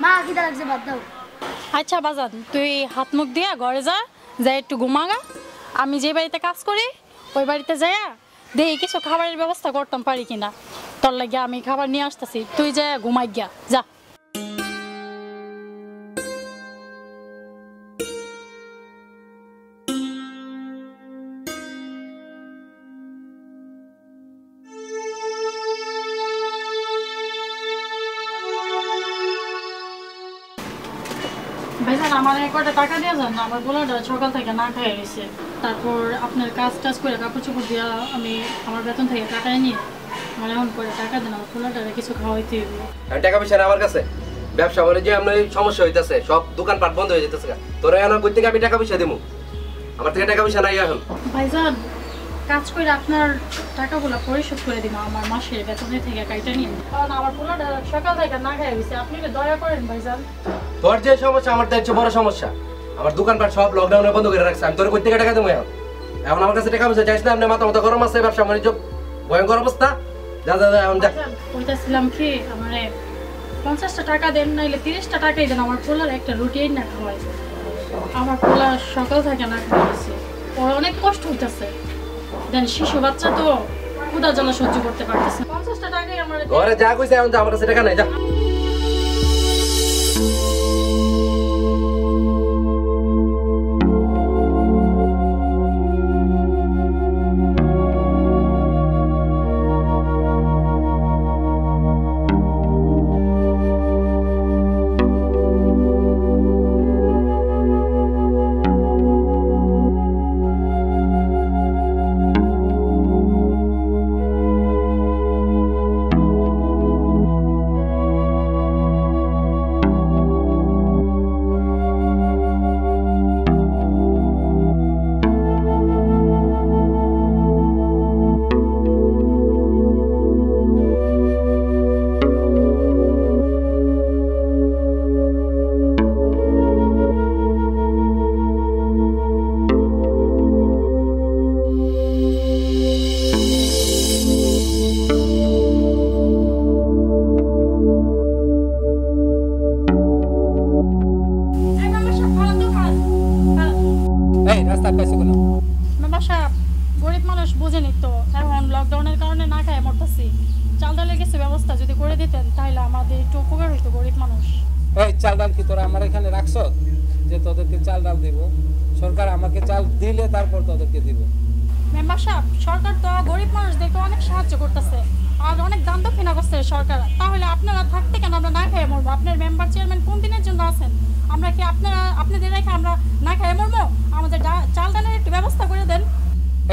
মা খিদা লাগছে বাদ দাও। আচ্ছা বাজান, তুই হাত মুখ দিয়া ঘরে যা, যাই একটু ঘুমাগা। আমি যে বাড়িতে কাজ করি ওই বাড়িতে যাইয়া দেখি কিছু খাবারের ব্যবস্থা করতাম পারি কিনা। তোর লাগিয়া আমি খাবার নিয়ে আসতেছি, তুই যা ঘুমাই গিয়া যা। ভাইজান আমার কয়টা টাকা দিয়ে যান না, আমার পোলাটা সকাল থেকে না খাই রয়েছে। তারপর আপনার কাজ টাজ করে কাপড় চোপড় দিয়া আমি আমার বেতন থেকে টাকায় নিয়ে আমার এমন করে টাকা দেন, আমার পোলাটারে কিছু খাওয়াইতে হবে। টাকা পয়সা আমার কাছে ব্যবসা বলে যে আপনার সমস্যা হইতেছে, সব দোকানপাট বন্ধ হয়ে যেতেছে। তোরা এখন কই থেকে আমি টাকা পয়সা দেবো? আমার থেকে টাকা পয়সা নাই এখন। ভাইজান কাজ করে আপনার টাকাগুলো পরিশোধ করে দিব আমার মাসের বেতনের থেকে কাইটা নিয়ে, কারণ আমার পোলাটা সকাল থেকে না খাই রয়েছে। আপনি কি দয়া করেন ভাইজান? তোর যে সমস্যা আমার তার চেয়ে বড় সমস্যা। আমার দোকানপাট সব লকডাউনে বন্ধ করে রাখছে, আমি তোর কই থেকে টাকা দেবো এখন? এখন আমার কাছে টাকা পয়সা চাইছ না, আপনি মাথা মতো গরম আছে, ব্যবসা বাণিজ্য ভয়ঙ্কর অবস্থা। যা যা যা এখন যা। বলতেছিলাম কি আমার 50টা টাকা দেন, নাইলে 30টা টাকাই দেন, আমার পোলার একটা রুটি না খাওয়াই। আমার পোলা সকাল থেকে না খাওয়াইছে, ওর অনেক কষ্ট হইতেছে। দেন শিশু বাচ্চা তো ক্ষুধা জ্বালা সহ্য করতে পারতেছে। 50টা টাকাই আমার ঘরে যা কইছে এখন যা, আমার কাছে টাকা নাই, যা। গরিব মানুষ বুঝেনি তো, এখন লকডাউনের কারণে না খায় মরতেছি। চাল ডালের কিছু ব্যবস্থা যদি করে দিতেন তাহলে আমাদের একটু উপকার হইতো, গরিব মানুষ। এই চাল ডাল কি তোরা আমার এখানে রাখছ যে তোদেরকে চাল ডাল দিব? সরকার আমাকে চাল দিলে তারপর তোদেরকে দিব। মেম্বার সাহেব, সরকার তো গরিব মানুষদেরকে অনেক সাহায্য করতেছে আর অনেক দান দক্ষিণা করছে সরকার, তাহলে আপনারা থাকতে কেন আমরা না খেয়ে মরবো? আপনার মেম্বার চেয়ারম্যান কোন দিনের জন্য আছেন? আমরা কি আপনাদের রেখে আমরা না খেয়ে মরবো? আমাদের চাল ডালের একটু ব্যবস্থা করে দেন।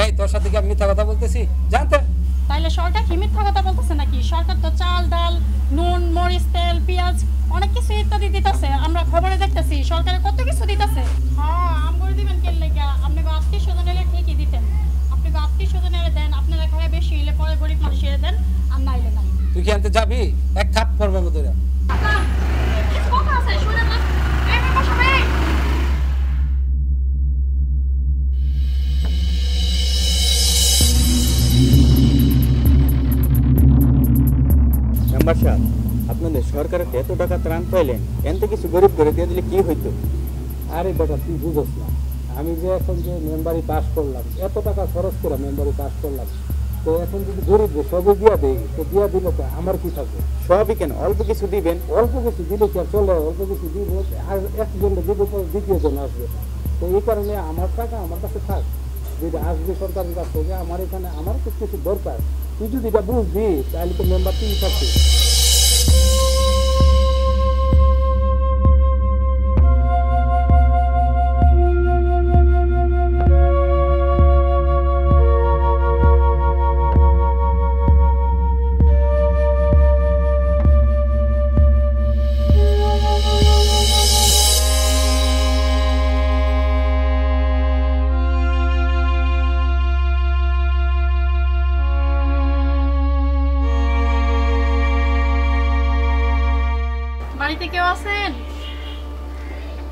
এই তোর সাথে কি আমি মিথ্যা কথা বলতেছি জানতে? তাইলে সরকার কি মিথ্যা কথা বলতেছে নাকি? সরকার তো চাল ডাল নুন মরিচ তেল পেঁয়াজ অনেক কিছু ইত্যাদি দিতেছে, আমরা খবরে দেখতেছি সরকারের কত কিছু দিতেছে। হ্যাঁ আম করে দিবেন কেন লেগে? আপনি আত্মীয় স্বজন এলে ঠিকই দিতেন, আপনি আত্মীয় স্বজন এলে দেন, আপনারা খায় বেশি হইলে পরে গরিব মানুষ এলে দেন, আর না এলে নাই। তুই কি আনতে যাবি? এক থাপ পড়বে মধ্যে আপনাদের সরকারের এত টাকা ত্রাণ পাইলেন, এত কিছু গরিব করে দিয়ে দিলে কি হইতো? আরে বেটা তুই বুঝোস না, আমি যে এখন যে মেম্বারি পাস করলাম, এত টাকা খরচ করে মেম্বারি পাস করলাম, তো এখন যদি গরিব সবই দিয়া দেই তো দিয়া দিলে তো আমার কি থাকবে? সবই কেন, অল্প কিছু দিবেন। অল্প কিছু দিলে কি আর চলে? অল্প কিছু দিব আর একজন দিব পর দ্বিতীয় জন আসবে, তো এই কারণে আমার টাকা আমার কাছে থাক। যদি আসবে সরকারের কাছ থেকে, আমার এখানে আমার তো কিছু দরকার, তুই যদি এটা বুঝবি তাহলে তো মেম্বার তুই থাকবি।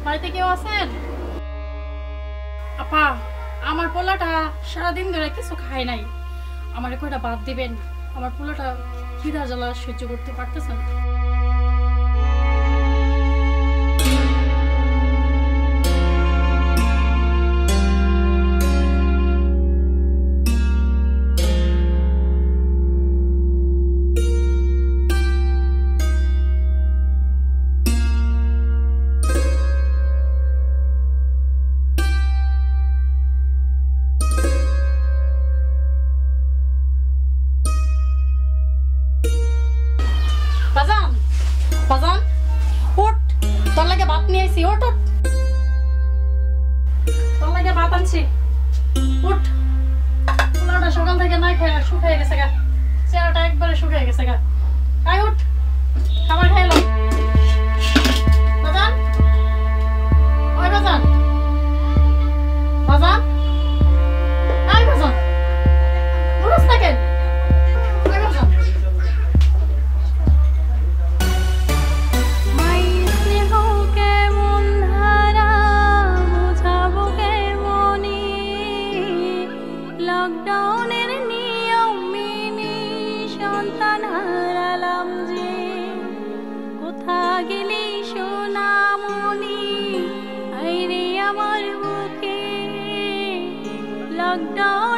বাড়িতে কেউ আছেন? আপা, আমার পোলাটা সারাদিন ধরে কিছু খায় নাই, আমার কয়টা বাদ দিবেন? আমার পোলাটা খিদা জ্বালা সহ্য করতে পারতেছেন। বাজান উঠ, তোর লাগে ভাত নিয়ে আইছি, উঠ উঠ, তোর লাগে ভাত আনছি, উঠ। পোলাওটা সকাল থেকে না খেয়ে শুকিয়ে গেছে গা, চেহারাটা একবারে শুকিয়ে গেছে গা। আয় উঠ, খাবার খাইলো। বাজান, ওই বাজান, বাজান, আয় বাজান, উঠোস না কেন? ওই বাজান। লকডাউনের নিয়ম মেনে সন্তান হারালাম যে, কোথা গেলি সোনামণি আইরে আমার বুকে। লকডাউন